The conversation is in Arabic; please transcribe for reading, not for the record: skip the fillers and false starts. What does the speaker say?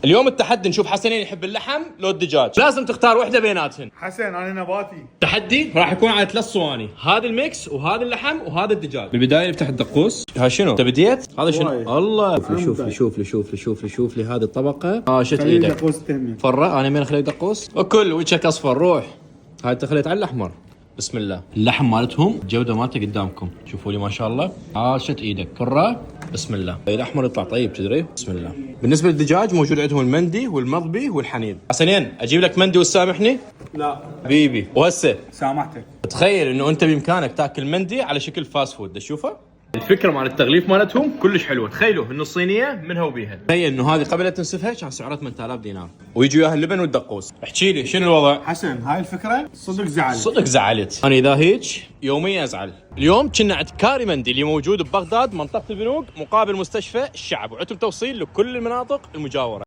اليوم التحدي نشوف حسنين يحب اللحم لو الدجاج، لازم تختار وحده بيناتهن. حسن انا نباتي. التحدي راح يكون على 3 صواني، هذا الميكس وهذا اللحم وهذا الدجاج. بالبدايه نفتح الدقوس. ها شنو؟ انت بديت؟ هذا شنو؟ وايد. الله، شوف لي هذه الطبقه. شت ايدك. دقوس تهمي. فرق انا مين اخليك دقوس؟ وكل وجهك اصفر، روح. هاي انت خليت على الاحمر. بسم الله. اللحم مالتهم الجوده مالته قدامكم، شوفوا لي ما شاء الله. شت ايدك فرة. بسم الله. الاحمر يطلع طيب تدري. بسم الله. بالنسبه للدجاج موجود عندهم المندي والمضبي والحنين. حسنين اجيب لك مندي وتسامحني؟ لا حبيبي. وهسه سامحتك. تخيل انه انت بامكانك تاكل مندي على شكل فاست فود، تشوفه؟ الفكره مال التغليف مالتهم كلش حلوه. تخيلوا انه الصينيه منها وبيها. تخيل انه هذه قبل لا تنسفها كان سعرها 8000 دينار، ويجي وياها اللبن والدقوس. احكي لي شنو الوضع؟ حسن هاي الفكره صدق زعل. صدق زعلت. انا اذا هيك يوميا ازعل. اليوم كنا عند كاري مندي اللي موجود ببغداد منطقه البنوك مقابل مستشفى الشعب، وعندهم توصيل لكل المناطق المجاوره.